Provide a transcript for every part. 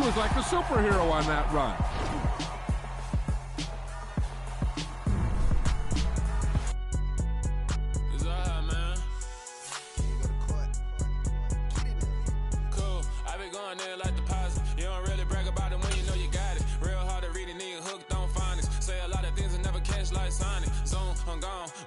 was like a superhero on that run.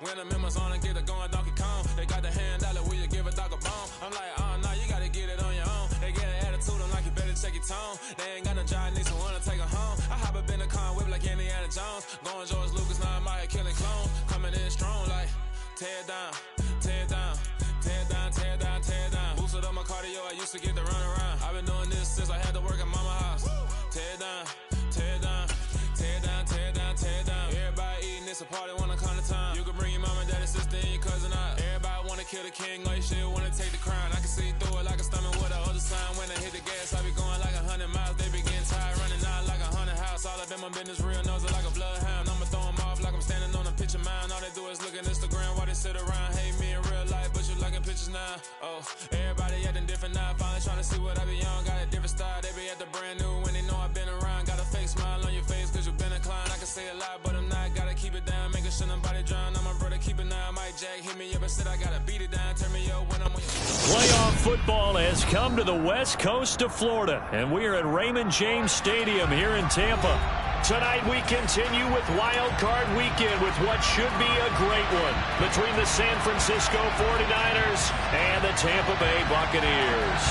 When the members on and get it going Donkey Kong, they got the hand dollar, will you give a dog a bone? I'm like, oh no, you gotta get it on your own. They get an attitude, I'm like, you better check your tone. They ain't got no job, need someone to take her home. I hop up in the car, whip like Indiana Jones. Going George Lucas, now I'm out here killing clones. Coming in strong like, tear down, tear down, tear down, tear down, tear down. Boosted up my cardio, I used to get to run around. I've been doing this since I had to work at mama house. Tear down, tear down, tear down, tear down, tear down. Everybody eating, it's a party, wanna come to time. You can bring your mama, daddy, sister, and your cousin out. Everybody wanna kill the king, or you shit wanna take the crown. I can see through it like a stomach with a other sign. When I hit the gas, I be going like 100 miles. They be getting tired, running out like 100 house. All up in my business, real nose like a bloodhound. I'ma throw them off like I'm standing on a picture mound. All they do is look at Instagram while they sit around. Hate me in real life, but you liking pictures now. Oh, everybody acting different now. Finally trying to see what I be on. Got a different style, they be at the brand new when they know I've been around. Got a fake smile on your face cause you been inclined. I can say a lot, but I'm not. Gotta keep it down, making sure nobody drown. I'm my brother, keep it now. Mike Jack hit me up and said I gotta beat it down. Turn me up when I'm on. Playoff football has come to the west coast of Florida, and we are at Raymond James Stadium here in Tampa. Tonight we continue with Wild Card Weekend with what should be a great one between the San Francisco 49ers and the Tampa Bay Buccaneers.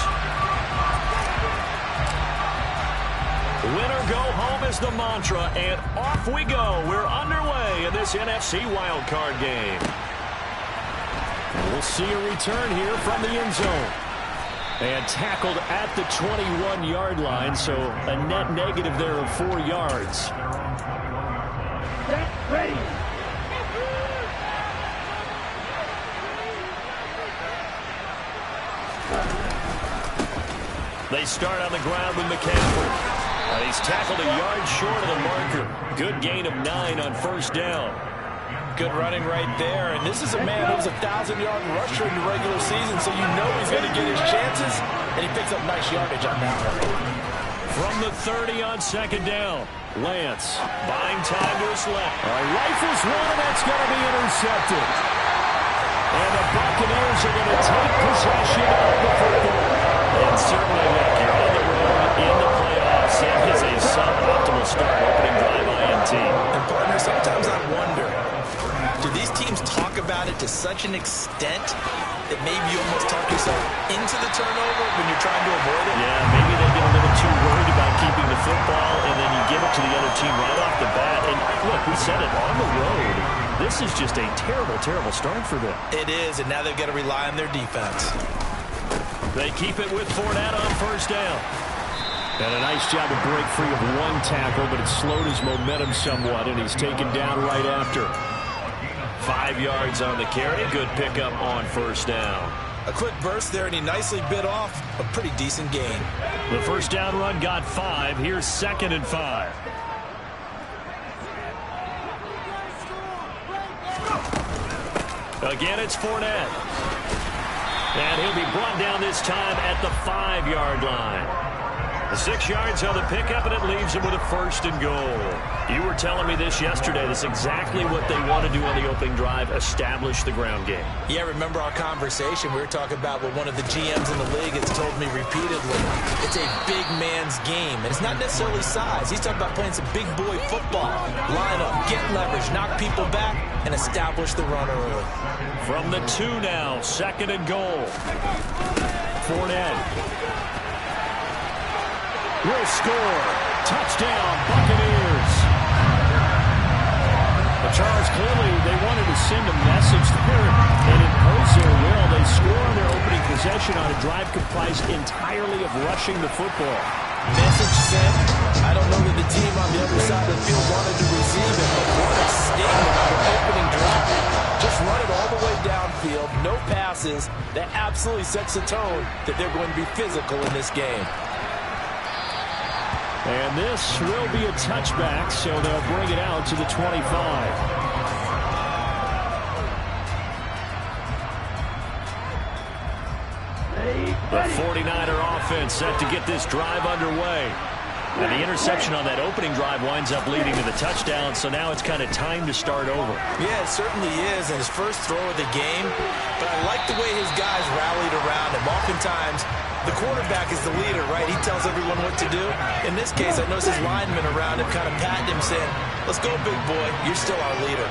Win or go home is the mantra, and off we go. We're underway in this NFC Wild Card game. We'll see a return here from the end zone. And tackled at the 21-yard line, so a net negative there of 4 yards. Ready. They start on the ground with McCaffrey. He's tackled a yard short of the marker. Good gain of 9 on first down. Good running right there. And this is a man who was a 1,000-yard rusher in the regular season, so you know he's going to get his chances. And he picks up nice yardage on that one. From the 30 on second down, Lance buying time to his left. Rifles one, and that's going to be intercepted. And the Buccaneers are going to take possession of the football. And certainly, look, you're on the road in the playoffs. It is a suboptimal start, opening drive INT. And partner, sometimes I wonder, do these teams talk about it to such an extent that maybe you almost talk yourself into the turnover when you're trying to avoid it? Yeah, maybe they get a little too worried about keeping the football, and then you give it to the other team right off the bat. And look, we said it, on the road, this is just a terrible, terrible start for them. It is, and now they've got to rely on their defense. They keep it with Fournette on first down. And a nice job to break free of one tackle, but it slowed his momentum somewhat, and he's taken down right after. 5 yards on the carry. Good pickup on first down. A quick burst there, and he nicely bit off a pretty decent gain. The first down run got 5. Here's 2nd and 5. Again, it's Fournette. And he'll be brought down this time at the 5-yard line. 6 yards on the pickup, and it leaves him with a 1st and goal. You were telling me this yesterday. That's exactly what they want to do on the opening drive, establish the ground game. Yeah, remember our conversation? We were talking about what one of the GMs in the league has told me repeatedly. It's a big man's game, and it's not necessarily size. He's talking about playing some big boy football. Line up, get leverage, knock people back, and establish the run early. From the 2 now, 2nd and goal. Fournette will score. Touchdown, Buccaneers. But Charles, clearly they wanted to send a message there and impose their will. They score on their opening possession on a drive comprised entirely of rushing the football. Message sent. I don't know that the team on the other side of the field wanted to receive it, but what a statement on the opening drive. Just run it all the way downfield, no passes. That absolutely sets the tone that they're going to be physical in this game. And this will be a touchback, so they'll bring it out to the 25. The 49er offense set to get this drive underway. And the interception on that opening drive winds up leading to the touchdown, so now it's kind of time to start over. Yeah, it certainly is, and his first throw of the game. But I like the way his guys rallied around him. Oftentimes, the quarterback is the leader, right? He tells everyone what to do. In this case, I noticed his linemen around him kind of patting him, saying, "Let's go, big boy. You're still our leader."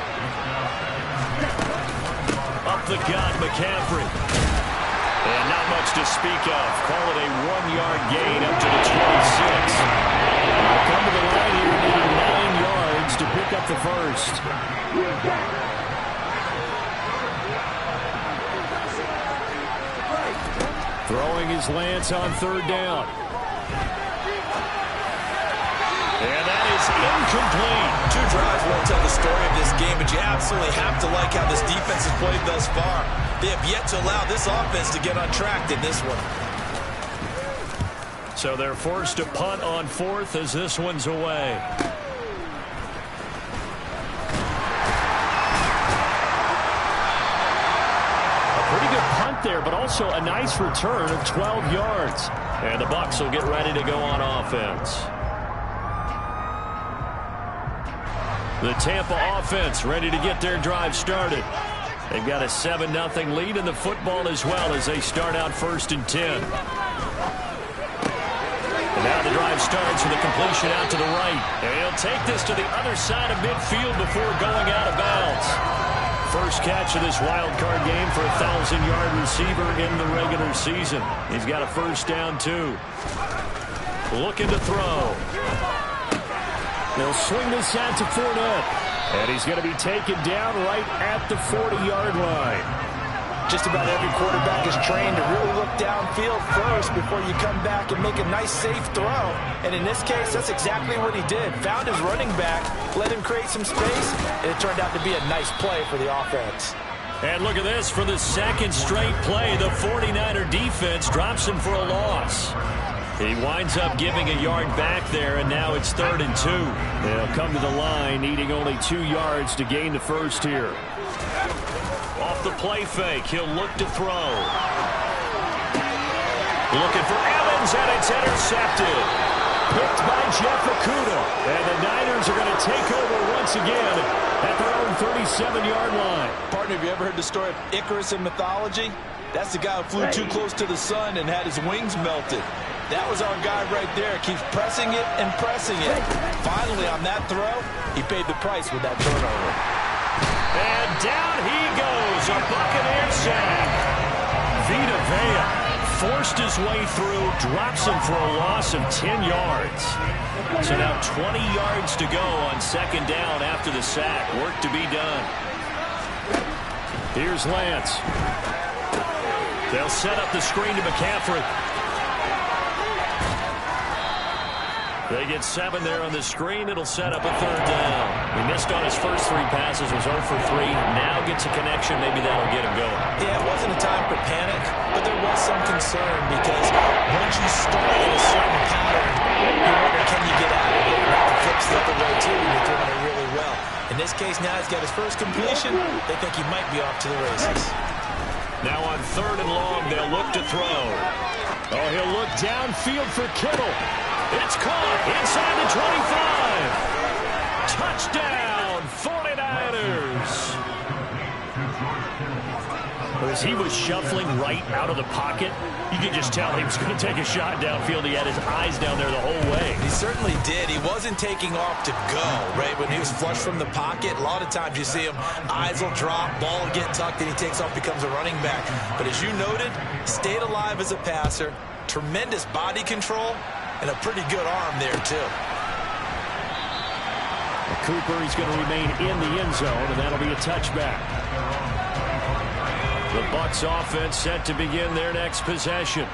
Up the gut, McCaffrey. And not much to speak of. Call it a 1-yard gain up to the 26. They'll come to the line here, needing 9 yards to pick up the first. Throwing is Lance on 3rd down. And that is incomplete. 2 drives won't tell the story of this game, but you absolutely have to like how this defense has played thus far. They have yet to allow this offense to get on track in this one. So they're forced to punt on 4th as this one's away. A pretty good punt there, but also a nice return of 12 yards. And the Bucs will get ready to go on offense. The Tampa offense ready to get their drive started. They've got a 7-0 lead in the football as well as they start out 1st and 10. And now the drive starts with a completion out to the right. And he'll take this to the other side of midfield before going out of bounds. First catch of this wild card game for a 1,000-yard receiver in the regular season. He's got a first down, too. Looking to throw. They'll swing this out to Fournette. And he's going to be taken down right at the 40-yard line. Just about every quarterback is trained to really look downfield first before you come back and make a nice, safe throw. And in this case, that's exactly what he did. Found his running back, let him create some space, and it turned out to be a nice play for the offense. And look at this. For the second straight play, the 49er defense drops him for a loss. He winds up giving a yard back there, and now it's 3rd and 2. They'll come to the line, needing only 2 yards to gain the first here. Off the play fake, he'll look to throw. Looking for Evans, and it's intercepted. Picked by Jeff Okudah. And the Niners are going to take over once again at their own 37-yard line. Partner, have you ever heard the story of Icarus in mythology? That's the guy who flew too close to the sun and had his wings melted. That was our guy right there. Keeps pressing it and pressing it. Finally, on that throw, he paid the price with that turnover. And down he goes. A Buccaneer sack. Vita Vea forced his way through, drops him for a loss of 10 yards. So now 20 yards to go on 2nd down after the sack. Work to be done. Here's Lance. They'll set up the screen to McCaffrey. They get 7 there on the screen. It'll set up a 3rd down. He missed on his first 3 passes, was 0 for 3. Now gets a connection. Maybe that'll get him going. Yeah, it wasn't a time for panic, but there was some concern because once you start in a certain pattern, you wonder, can you get out of it? And that flips the other way, too, when you're doing it really well. In this case, now he's got his first completion. They think he might be off to the races. Now on 3rd and long, they'll look to throw. Oh, he'll look downfield for Kittle. It's caught inside the 25. Touchdown, 49ers. As he was shuffling right out of the pocket, you could just tell he was going to take a shot downfield. He had his eyes down there the whole way. He certainly did. He wasn't taking off to go, right? When he was flush from the pocket, a lot of times you see him, eyes will drop, ball will get tucked, and he takes off, becomes a running back. But as you noted, stayed alive as a passer, tremendous body control, and a pretty good arm there, too. Cooper, he's going to remain in the end zone, and that'll be a touchback. The Bucs offense set to begin their next possession.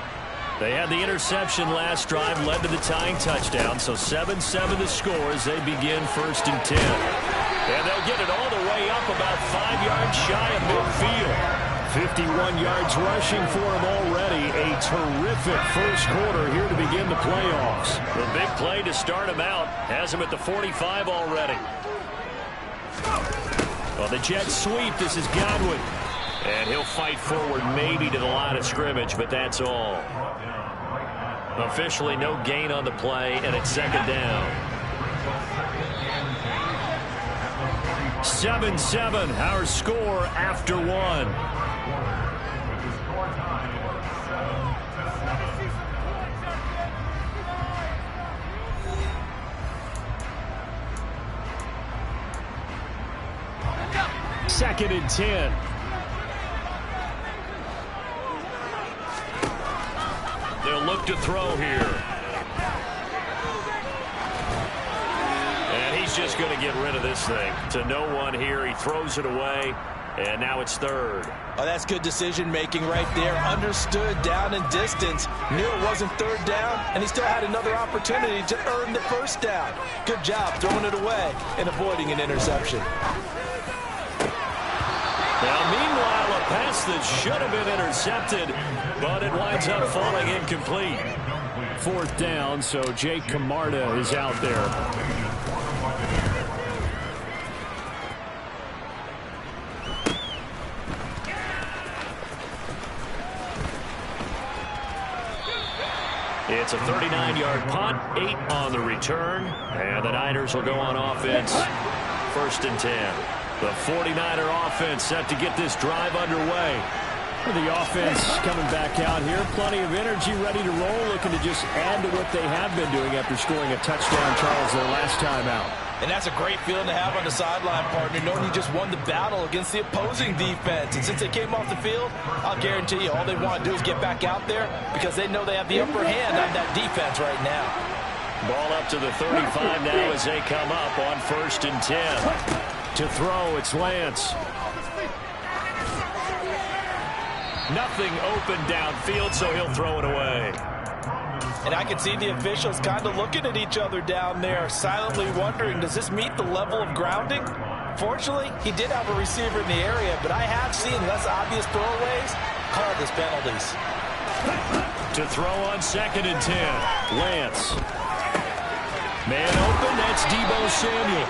They had the interception last drive, led to the tying touchdown, so 7-7 the score as they begin 1st and 10. And they'll get it all the way up about 5 yards shy of midfield. 51 yards rushing for him already. A terrific first quarter here to begin the playoffs. The big play to start him out has him at the 45 already. Well, the jet sweep. This is Godwin. And he'll fight forward maybe to the line of scrimmage, but that's all. Officially no gain on the play, and it's second down. 7-7, our score after one. Second and 10. They'll look to throw here. And he's just going to get rid of this thing. To no one here. He throws it away. And now it's third. Oh, that's good decision-making right there. Understood down and distance. Knew it wasn't third down, and he still had another opportunity to earn the first down. Good job throwing it away and avoiding an interception. Now, meanwhile, a pass that should have been intercepted, but it winds up falling incomplete. Fourth down, so Jake Camarda is out there. It's a 39-yard punt, 8 on the return, and the Niners will go on offense. First and 10. The 49er offense set to get this drive underway. The offense coming back out here. Plenty of energy, ready to roll, looking to just add to what they have been doing after scoring a touchdown, Charles, their last time out. And that's a great feeling to have on the sideline, partner, knowing you just won the battle against the opposing defense. And since they came off the field, I'll guarantee you all they want to do is get back out there because they know they have the upper hand on that defense right now. Ball up to the 35 now as they come up on first and 10. To throw, it's Lance. Nothing open downfield, so he'll throw it away. And I can see the officials kind of looking at each other down there, silently wondering, does this meet the level of grounding? Fortunately, he did have a receiver in the area, but I have seen less obvious throwaways called as penalties. To throw on second and 10, Lance. Man open, that's Deebo Samuel.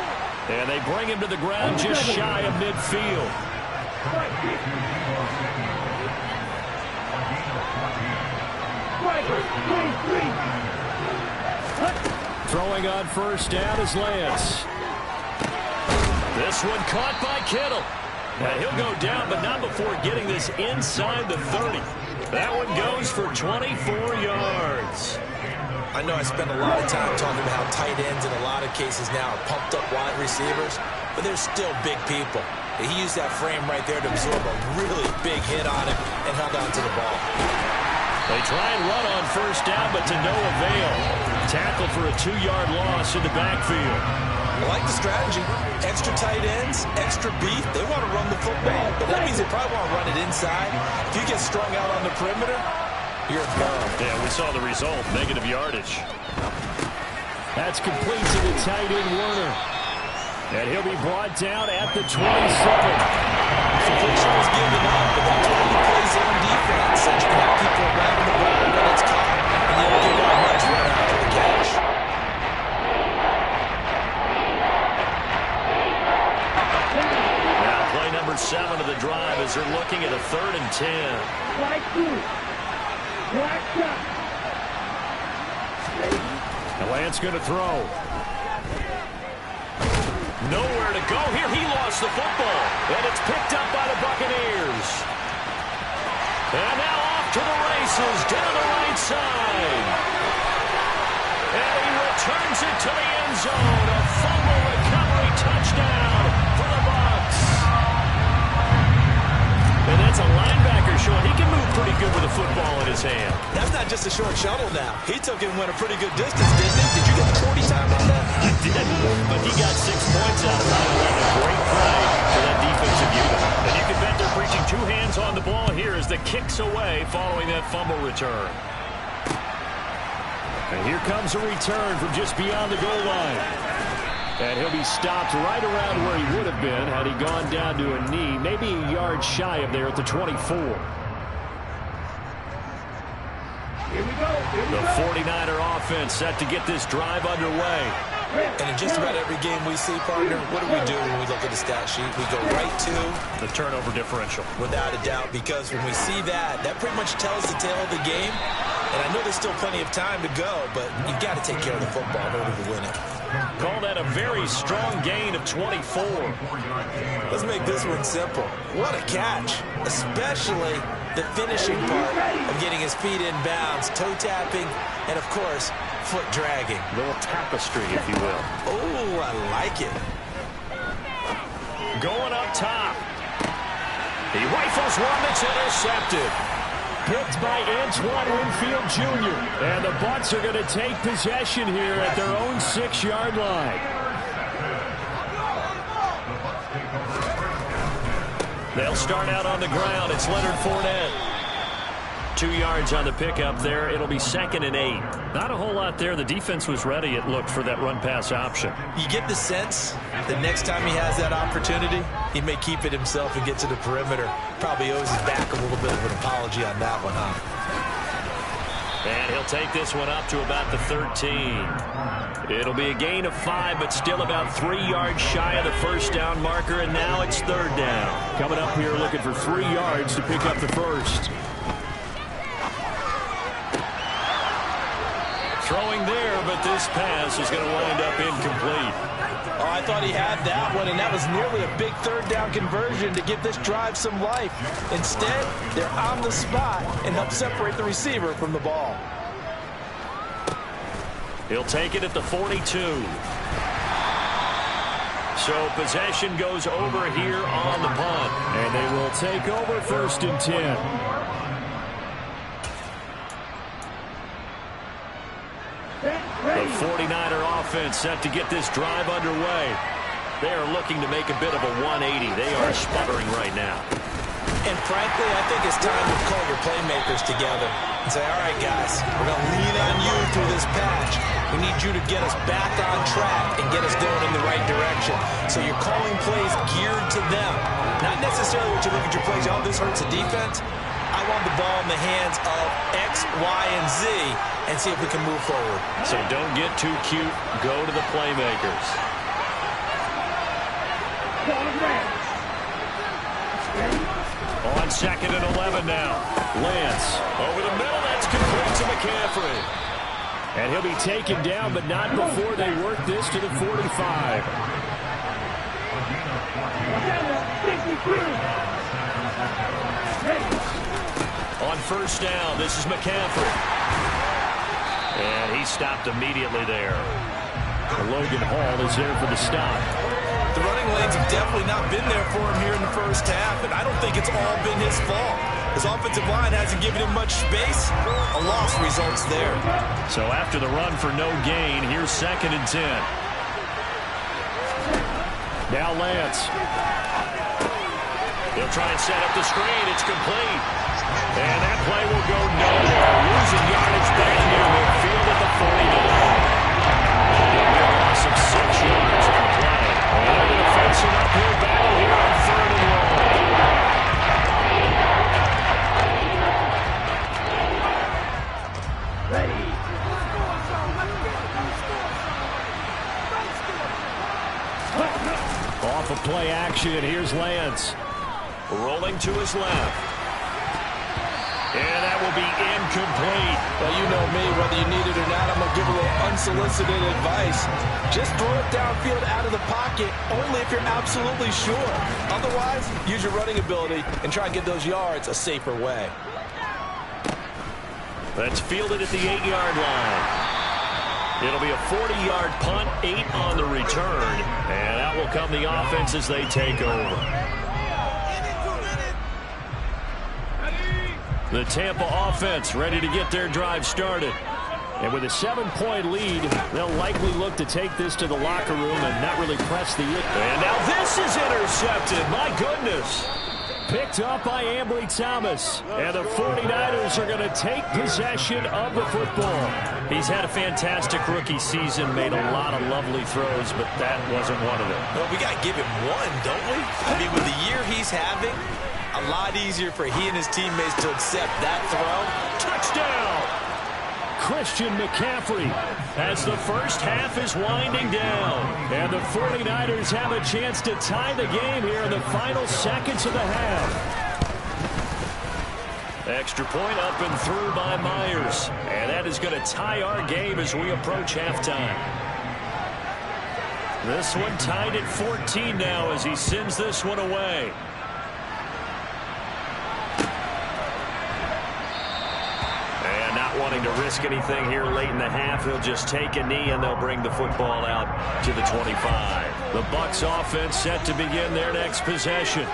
And they bring him to the ground just shy of midfield. Throwing on first down is Lance. This one caught by Kittle. And he'll go down, but not before getting this inside the 30. That one goes for 24 yards. I know I spend a lot of time talking about how tight ends in a lot of cases now are pumped up wide receivers, but they're still big people. He used that frame right there to absorb a really big hit on him and held on to the ball. They try and run on first down, but to no avail. Tackle for a 2-yard loss in the backfield. I like the strategy. Extra tight ends, extra beef. They want to run the football, but that means they probably want to run it inside. If you get strung out on the perimeter, you're gone. Yeah, we saw the result, negative yardage. That's complete to the tight end, Werner. And he'll be brought down at the 27. Completion was given up, but that's why you play zone defense. So you can have people around the ball when it's caught, and you don't give up much run after the catch. Now play number 7 of the drive as they're looking at a 3rd and 10. And Lance going to throw. Nowhere to go here. He lost the football. And it's picked up by the Buccaneers. And now off to the races down the right side. And he returns it to the end zone. A fumble recovery touchdown for the Bucs. And that's a linebacker showing he can move pretty good with a football in his hand. That's not just a short shuttle now. He took it and went a pretty good distance, didn't he? Did you get the 40 time on that? I did, but he got 6 points out of that. A great play for that defensive unit. And you can bet they're preaching 2 hands on the ball here as the kick's away following that fumble return. And here comes a return from just beyond the goal line. And he'll be stopped right around where he would have been had he gone down to a knee, maybe a yard shy of there at the 24. The 49er offense set to get this drive underway. And in just about every game we see, partner, what do we do when we look at the stat sheet? We go right to the turnover differential. Without a doubt, because when we see that, that pretty much tells the tale of the game. And I know there's still plenty of time to go, but you've got to take care of the football in order to win it. Call that a very strong gain of 24. Let's make this one simple. What a catch, especially the finishing part of getting his feet in bounds, toe tapping, and of course, foot dragging. A little tapestry, if you will. Oh, I like it. Going up top. He rifles one that's intercepted. Picked by Antoine Winfield Jr. And the Bucs are going to take possession here at their own 6-yard line. They'll start out on the ground. It's Leonard Fournette. 2 yards on the pickup there. It'll be 2nd and 8. Not a whole lot there. The defense was ready, it looked, for that run-pass option. You get the sense that next time he has that opportunity, he may keep it himself and get to the perimeter. Probably owes his back a little bit of an apology on that one, huh? And he'll take this one up to about the 13. It'll be a gain of 5, but still about 3 yards shy of the first down marker, and now it's 3rd down. Coming up here looking for 3 yards to pick up the first. Throwing there, but this pass is going to wind up incomplete. Oh, I thought he had that one, and that was nearly a big 3rd down conversion to give this drive some life. Instead, they're on the spot and help separate the receiver from the ball. He'll take it at the 42. So possession goes over here on the punt. And they will take over 1st and 10. The 49er offense set to get this drive underway. They are looking to make a bit of a 180. They are sputtering right now. And frankly, I think it's time to call your playmakers together and say, all right, guys, we're going to lean on you through this patch. We need you to get us back on track and get us going in the right direction. So you're calling plays geared to them. Not necessarily what you look at your plays, oh, this hurts the defense. I want the ball in the hands of X, Y, and Z and see if we can move forward. So don't get too cute. Go to the playmakers. On 2nd and 11 now. Lance over the middle. That's complete to McCaffrey. And he'll be taken down, but not before they work this to the 45. On 1st down, this is McCaffrey. And he stopped immediately there. Logan Hall is there for the stop. The running lanes have definitely not been there for him here in the first half, and I don't think it's all been his fault. His offensive line hasn't given him much space. A loss results there. So after the run for no gain, here's 2nd and 10. Now Lance. He'll try and set up the screen. It's complete. And that play will go nowhere. Losing yardage back near midfield at the 49. A loss of 6 yards on the play. And they're going to face an uphill battle here on 3rd and long. Off of play action, here's Lance. Rolling to his left. And that will be incomplete. Well, you know me, whether you need it or not, I'm going to give a little unsolicited advice. Just throw it downfield out of the pocket, only if you're absolutely sure. Otherwise, use your running ability and try and get those yards a safer way. That's fielded at the 8-yard line. It'll be a 40-yard punt, 8 on the return. And that will come the offense as they take over. The Tampa offense ready to get their drive started. And with a 7-point lead, they'll likely look to take this to the locker room and not really press the... And now this is intercepted. My goodness. Picked up by Ambry Thomas. And the 49ers are going to take possession of the football. He's had a fantastic rookie season, made a lot of lovely throws, but that wasn't one of them. Well, we got to give him one, don't we? I mean, with the year he's having, a lot easier for he and his teammates to accept that throw. Touchdown! Christian McCaffrey as the first half is winding down. And the 49ers have a chance to tie the game here in the final seconds of the half. Extra point up and through by Myers. And that is going to tie our game as we approach halftime. This one tied at 14 now as he sends this one away. And not wanting to risk anything here late in the half, he'll just take a knee and they'll bring the football out to the 25. The Bucs offense set to begin their next possession.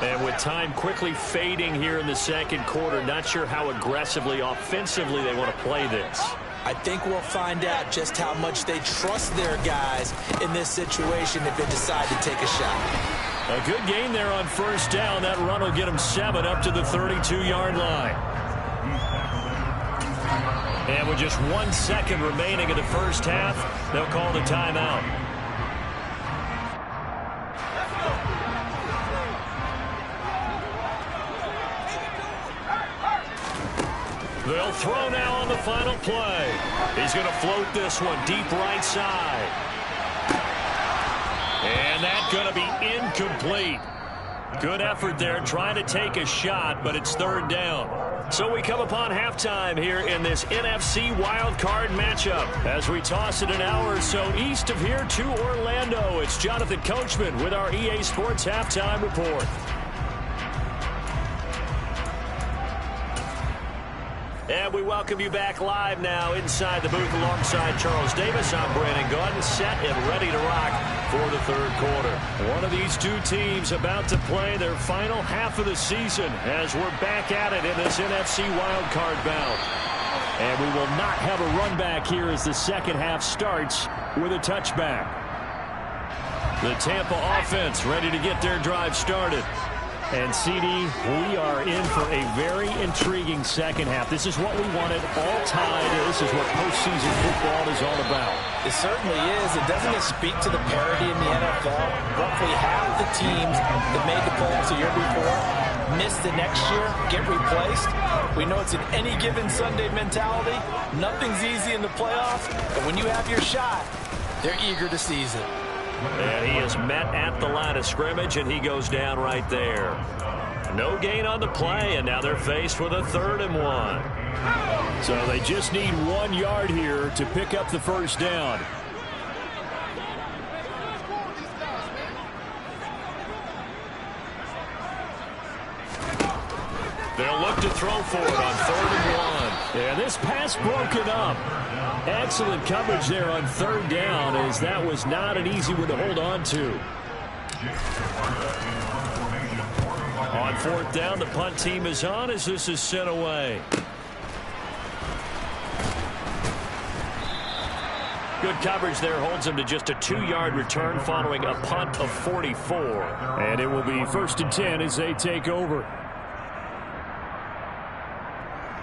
And with time quickly fading here in the second quarter, not sure how aggressively, offensively they want to play this. I think we'll find out just how much they trust their guys in this situation if they decide to take a shot. A good gain there on first down. That run will get them 7 up to the 32-yard line. And with just 1 second remaining in the first half, they'll call the timeout. They'll throw now on the final play. He's going to float this one deep right side. And that's going to be incomplete. Good effort there trying to take a shot, but it's third down. So we come upon halftime here in this NFC wildcard matchup. As we toss it an hour or so east of here to Orlando, it's Jonathan Coachman with our EA Sports Halftime Report. And we welcome you back live now inside the booth alongside Charles Davis. I'm Brandon Gaudin, set and ready to rock for the third quarter. One of these two teams about to play their final half of the season as we're back at it in this NFC wildcard bout. And we will not have a run back here as the second half starts with a touchback. The Tampa offense ready to get their drive started. And, CD, we are in for a very intriguing second half. This is what we wanted all tied. This is what postseason football is all about. It certainly is. And doesn't it speak to the parity in the NFL? Roughly half the teams that made the playoffs the year before miss the next year, get replaced. We know it's an any given Sunday mentality. Nothing's easy in the playoffs. But when you have your shot, they're eager to seize it. And he is met at the line of scrimmage, and he goes down right there. No gain on the play, and now they're faced with a 3rd and 1. So they just need 1 yard here to pick up the first down. They'll look to throw for it on 3rd and 1. And this pass broken up. Excellent coverage there on 3rd down, as that was not an easy one to hold on to. On 4th down, the punt team is on as this is sent away. Good coverage there holds them to just a 2-yard return following a punt of 44. And it will be 1st and 10 as they take over.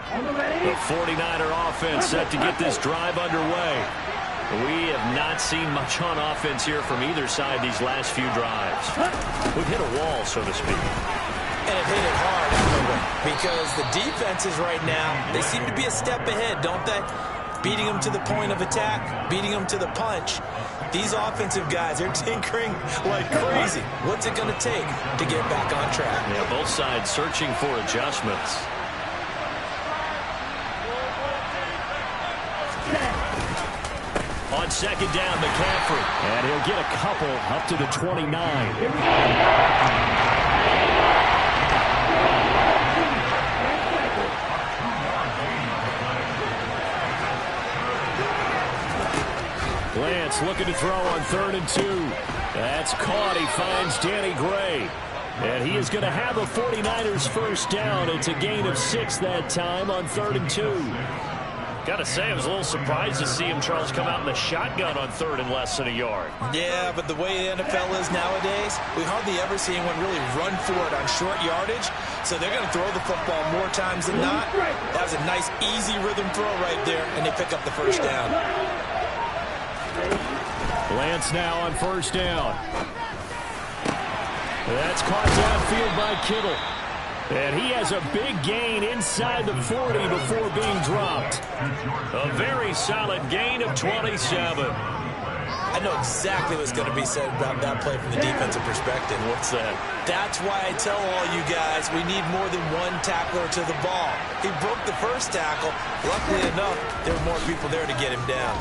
The 49er offense set to get this drive underway. We have not seen much on offense here from either side these last few drives. We've hit a wall, so to speak. And it hit it hard, haven't we? Because the defenses right now, they seem to be a step ahead, don't they? Beating them to the point of attack, beating them to the punch. These offensive guys, they're tinkering like crazy. What's it going to take to get back on track? Yeah, both sides searching for adjustments. On 2nd down, McCaffrey. And he'll get a couple up to the 29. Lance looking to throw on 3rd and 2. That's caught. He finds Danny Gray. And he is going to have a 49ers first down. It's a gain of 6 that time on 3rd and 2. Got to say, I was a little surprised to see him, Charles, come out in the shotgun on 3rd and less than a yard. Yeah, but the way the NFL is nowadays, we hardly ever see anyone really run for it on short yardage. So they're going to throw the football more times than not. That was a nice, easy rhythm throw right there, and they pick up the first down. Lance now on 1st down. That's caught downfield by Kittle. And he has a big gain inside the 40 before being dropped. A very solid gain of 27. I know exactly what's going to be said about that play from the defensive perspective. What's that? That's why I tell all you guys we need more than one tackler to the ball. He broke the first tackle. Luckily enough, there were more people there to get him down.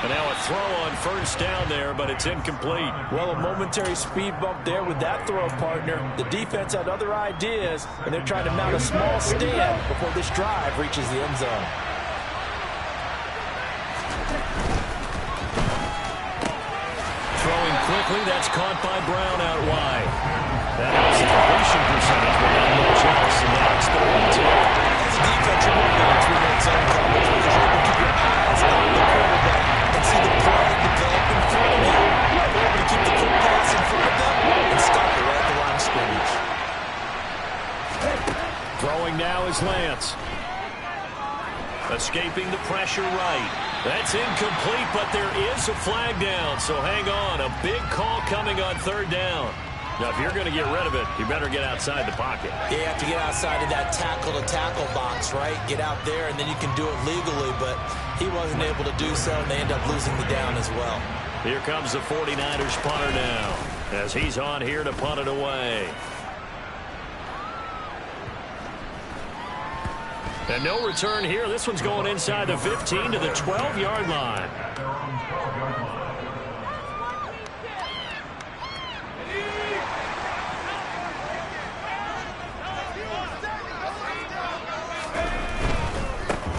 And now a throw on first down there, but it's incomplete. Well, a momentary speed bump there with that throw, partner. The defense had other ideas, and they're trying to mount a small stand before this drive reaches the end zone. Throwing quickly, that's caught by Brown out wide. That helps the completion percentage, but not much else, and now it's 32. As defense, you're moving in two-minute zone coverage where you're able to keep your eyes on the quarterback and see the play develop in front of you. You're able to keep the quick pass in front of them and stop it right at the line of scrimmage. Throwing now is Lance. Escaping the pressure right. That's incomplete, but there is a flag down, so hang on. A big call coming on third down. Now, if you're going to get rid of it, you better get outside the pocket. You have to get outside of that tackle-to-tackle box, right? Get out there, and then you can do it legally, but he wasn't able to do so, and they end up losing the down as well. Here comes the 49ers punter now, as he's on here to punt it away. And no return here. This one's going inside the 15 to the 12-yard line.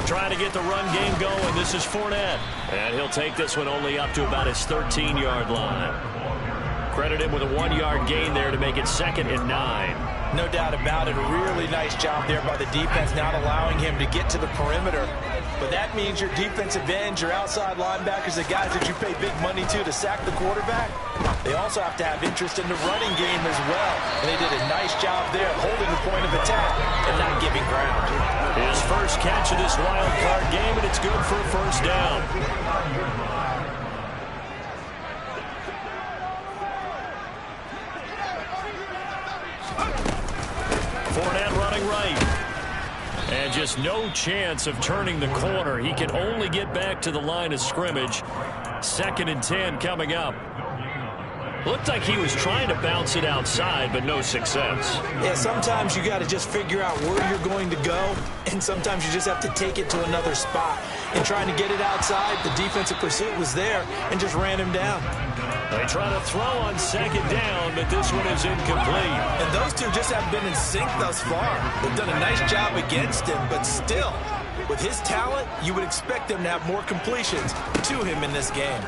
Trying to get the run game going. This is Fournette. And he'll take this one only up to about his 13-yard line. Credit him with a 1-yard gain there to make it 2nd and 9. No doubt about it. A really nice job there by the defense, not allowing him to get to the perimeter. But that means your defensive ends, your outside linebackers, the guys that you pay big money to sack the quarterback, they also have to have interest in the running game as well. And they did a nice job there holding the point of attack and not giving ground. His first catch of this wild card game, and it's good for a first down. Fournette running right. And just no chance of turning the corner. He can only get back to the line of scrimmage. 2nd and 10 coming up. Looked like he was trying to bounce it outside, but no success. Yeah, sometimes you got to just figure out where you're going to go, and sometimes you just have to take it to another spot. And trying to get it outside, the defensive pursuit was there and just ran him down. They try to throw on 2nd down, but this one is incomplete. And those two just haven't been in sync thus far. They've done a nice job against him, but still, with his talent, you would expect them to have more completions to him in this game.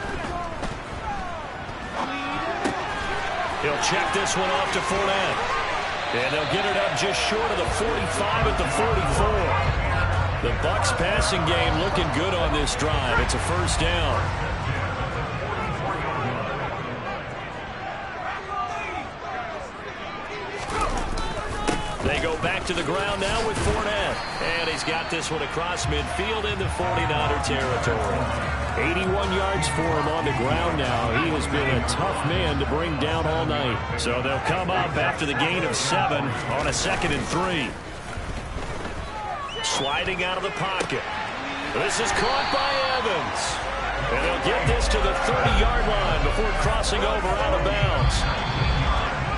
He'll check this one off to Fournette. And they'll get it up just short of the 45 at the 44. The Bucs passing game looking good on this drive. It's a first down. They go back to the ground now with Fournette. And he's got this one across midfield into 49er territory. 81 yards for him on the ground now. He has been a tough man to bring down all night. So they'll come up after the gain of 7 on a 2nd and 3. Sliding out of the pocket. This is caught by Evans. And they'll get this to the 30-yard line before crossing over out of bounds.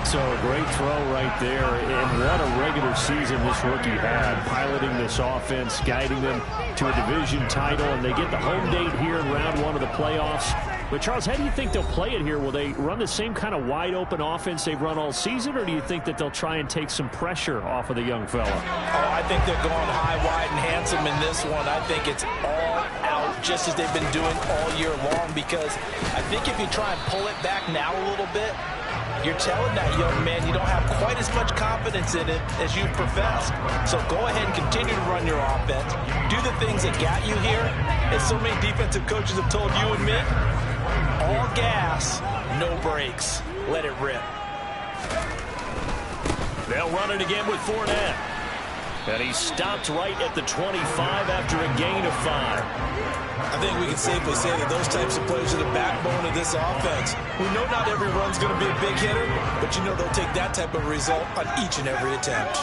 So a great throw right there, and what a regular season this rookie had, piloting this offense, guiding them to a division title, and they get the home date here in round 1 of the playoffs. But, Charles, how do you think they'll play it here? Will they run the same kind of wide-open offense they've run all season, or do you think that they'll try and take some pressure off of the young fella? Oh, I think they're going high, wide, and handsome in this one. I think it's all out, just as they've been doing all year long, because I think if you try and pull it back now a little bit, you're telling that young man you don't have quite as much confidence in it as you've professed. So go ahead and continue to run your offense. Do the things that got you here. As so many defensive coaches have told you and me, all gas, no brakes. Let it rip. They'll run it again with Fournette. And he stopped right at the 25 after a gain of 5. I think we can safely say that those types of plays are the backbone of this offense. We know not every run's going to be a big hitter, but you know they'll take that type of result on each and every attempt.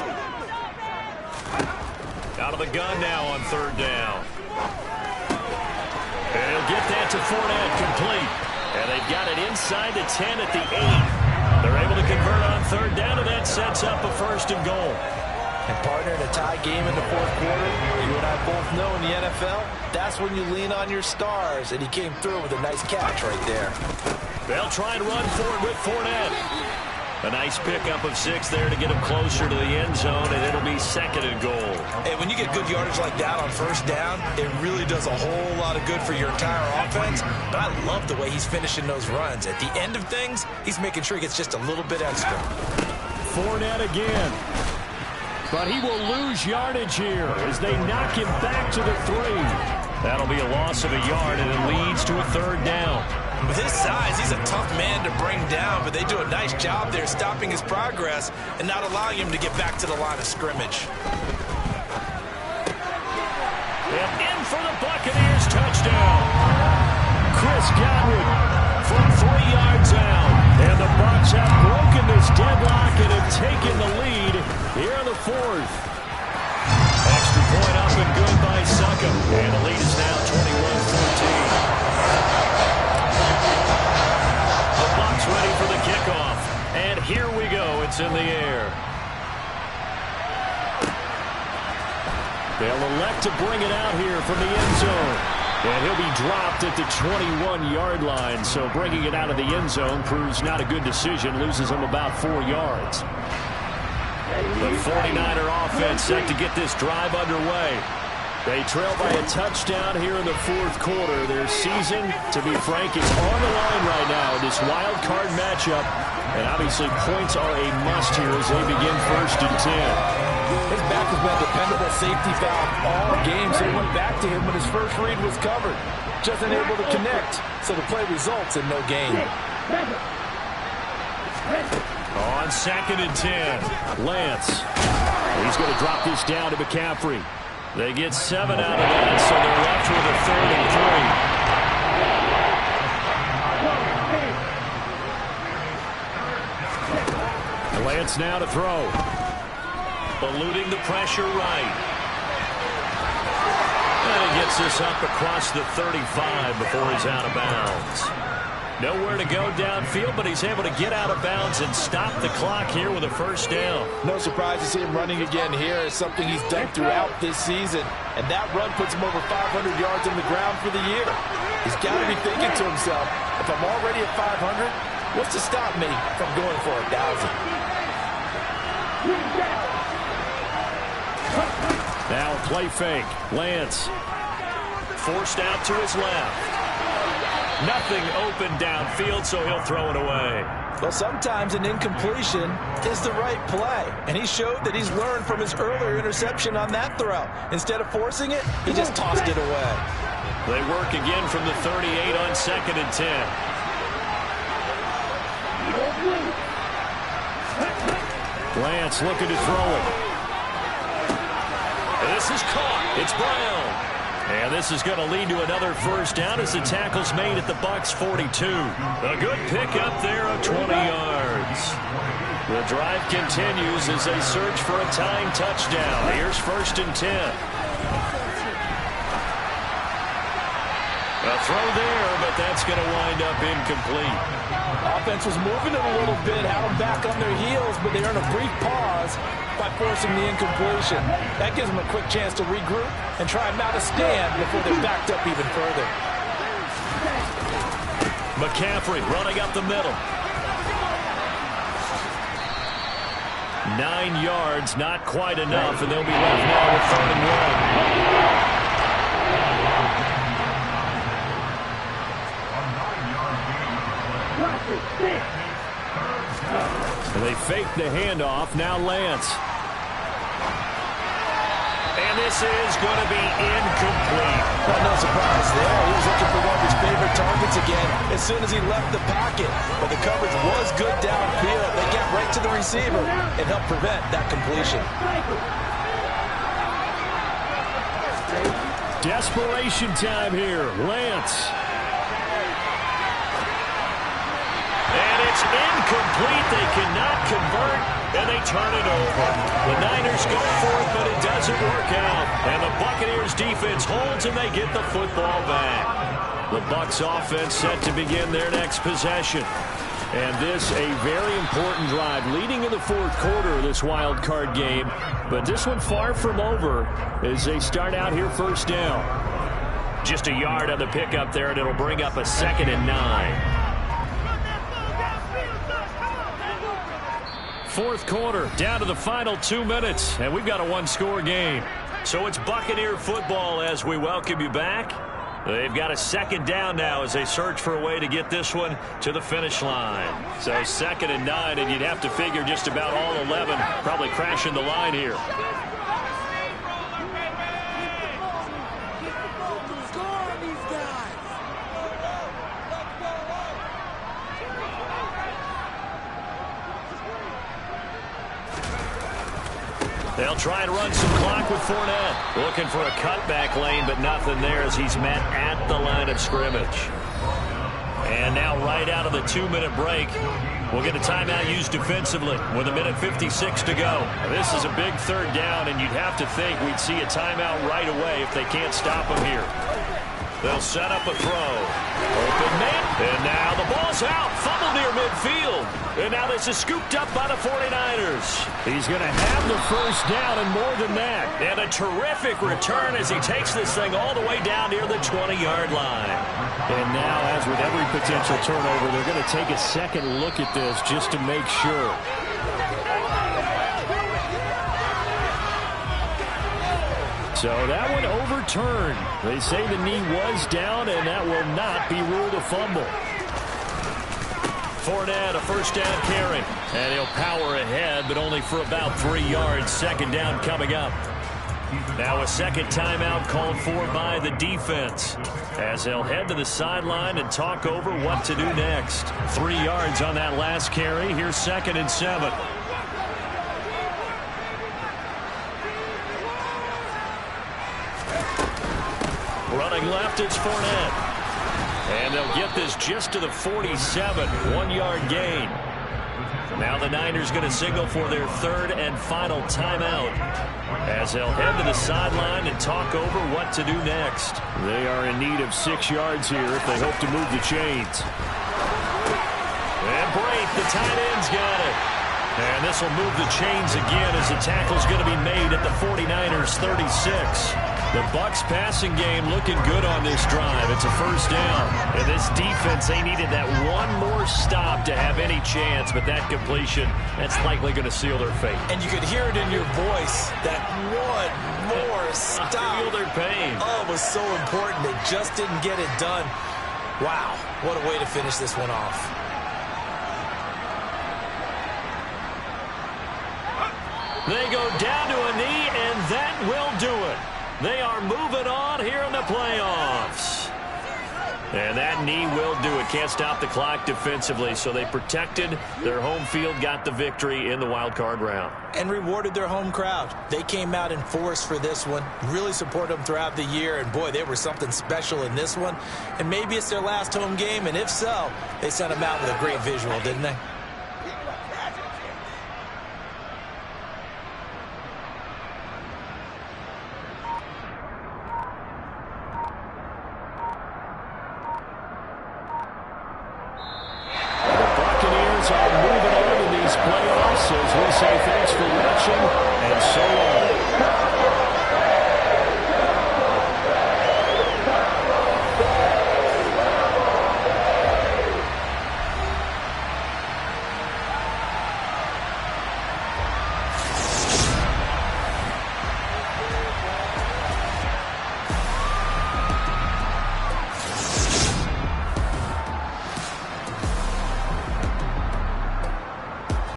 Out of the gun now on 3rd down. out to Fournette, complete. And they've got it inside the 10 at the 8. They're able to convert on third down, and that sets up a 1st and goal. And partner, in a tie game in the fourth quarter, you and I both know in the NFL, that's when you lean on your stars, and he came through with a nice catch right there. They'll try and run for it with Fournette. A nice pickup of 6 there to get him closer to the end zone, and it'll be 2nd and goal. Hey, when you get good yardage like that on first down, it really does a whole lot of good for your entire offense. But I love the way he's finishing those runs. At the end of things, he's making sure he gets just a little bit extra. Fournette again. But he will lose yardage here as they knock him back to the 3. That'll be a loss of a yard, and it leads to a 3rd down. With his size, he's a tough man to bring down, but they do a nice job there stopping his progress and not allowing him to get back to the line of scrimmage. And in for the Buccaneers touchdown. Chris Godwin from 3 yards out. And the Bucs have broken this deadlock and have taken the lead here in the 4th. Extra point up and good by Suckham. And the lead is now 21-14. The Bucs ready for the kickoff. And here we go. It's in the air. They'll elect to bring it out here from the end zone. And he'll be dropped at the 21-yard line. So bringing it out of the end zone proves not a good decision. Loses him about 4 yards. The 49er offense set to get this drive underway. They trail by a touchdown here in the 4th quarter. Their season, to be frank, is on the line right now in this wild card matchup. And obviously points are a must here as they begin 1st and 10. His back has been a dependable safety valve all game, so he went back to him when his first read was covered. Just unable to connect, so the play results in no gain. On 2nd and 10, Lance. He's going to drop this down to McCaffrey. They get 7 out of that, so they're left with a 3rd and 3. Lance now to throw. Eluding the pressure right. And he gets this up across the 35 before he's out of bounds. Nowhere to go downfield, but he's able to get out of bounds and stop the clock here with a 1st down. No surprise to see him running again here. It's something he's done throughout this season. And that run puts him over 500 yards on the ground for the year. He's got to be thinking to himself, if I'm already at 500, what's to stop me from going for 1,000? Now a play fake. Lance forced out to his left. Nothing open downfield, so he'll throw it away. Well, sometimes an incompletion is the right play. And he showed that he's learned from his earlier interception on that throw. Instead of forcing it, he just tossed it away. They work again from the 38 on 2nd and 10. Lance looking to throw it. This is caught. It's Brown. And this is going to lead to another 1st down as the tackle's made at the Bucs 42. A good pickup there of 20 yards. The drive continues as they search for a tying touchdown. Here's 1st and 10. A throw there, but that's going to wind up incomplete. Offense was moving it a little bit, had them back on their heels, but they earned a brief pause by forcing the incompletion. That gives them a quick chance to regroup and try and mount a stand before they're backed up even further. McCaffrey running up the middle. 9 yards, not quite enough, and they'll be left now with 3rd and 1. And they fake the handoff. Now Lance. And this is going to be incomplete. Well, no surprise there. He was looking for one of his favorite targets again as soon as he left the pocket. But the coverage was good downfield. They got right to the receiver and helped prevent that completion. Desperation time here. Lance. And it's incomplete. They cannot convert, and they turn it over. The Niners go for it, but it doesn't work out. And the Buccaneers defense holds, and they get the football back. The Bucs offense set to begin their next possession. And this a very important drive leading in the fourth quarter of this wild card game. But this one far from over as they start out here first down. Just a yard on the pickup there, and it'll bring up a 2nd and 9. Fourth quarter, down to the final 2 minutes, and we've got a one-score game. So it's Buccaneer football as we welcome you back. They've got a 2nd down now as they search for a way to get this one to the finish line. So 2nd and 9, and you'd have to figure just about all 11 probably crashing the line here. They'll try and run some clock with Fournette. Looking for a cutback lane, but nothing there as he's met at the line of scrimmage. And now right out of the 2-minute break, we'll get a timeout used defensively with 1:56 to go. This is a big 3rd down, and you'd have to think we'd see a timeout right away if they can't stop him here. They'll set up a throw. Open man. And now the ball's out. Fumble near midfield. And now this is scooped up by the 49ers. He's going to have the first down and more than that. And a terrific return as he takes this thing all the way down near the 20-yard line. And now, as with every potential turnover, they're going to take a second look at this just to make sure. So that one overturned. They say the knee was down, and that will not be ruled a fumble. Fournette, a first down carry. And he'll power ahead, but only for about 3 yards. 2nd down coming up. Now a second timeout called for by the defense as they'll head to the sideline and talk over what to do next. 3 yards on that last carry. Here's 2nd and 7. Running left, it's Fournette. And they'll get this just to the 47, 1-yard gain. Now the Niners going to signal for their 3rd and final timeout as they'll head to the sideline and talk over what to do next. They are in need of 6 yards here if they hope to move the chains. And Brate, the tight end's got it. And this will move the chains again as the tackle's going to be made at the 49ers 36. The Bucs passing game looking good on this drive. It's a first down. And this defense, they needed that one more stop to have any chance, but that completion, that's likely going to seal their fate. And you could hear it in your voice, that one more stop. I feel their pain. Oh, it was so important. They just didn't get it done. Wow, what a way to finish this one off. They go down to a knee, and that will do it. They are moving on here in the playoffs. And that knee will do it. Can't stop the clock defensively, so they protected their home field, got the victory in the wild card round. And rewarded their home crowd. They came out in force for this one, really supported them throughout the year, and boy, they were something special in this one. And maybe it's their last home game, and if so, they sent them out with a great visual, didn't they?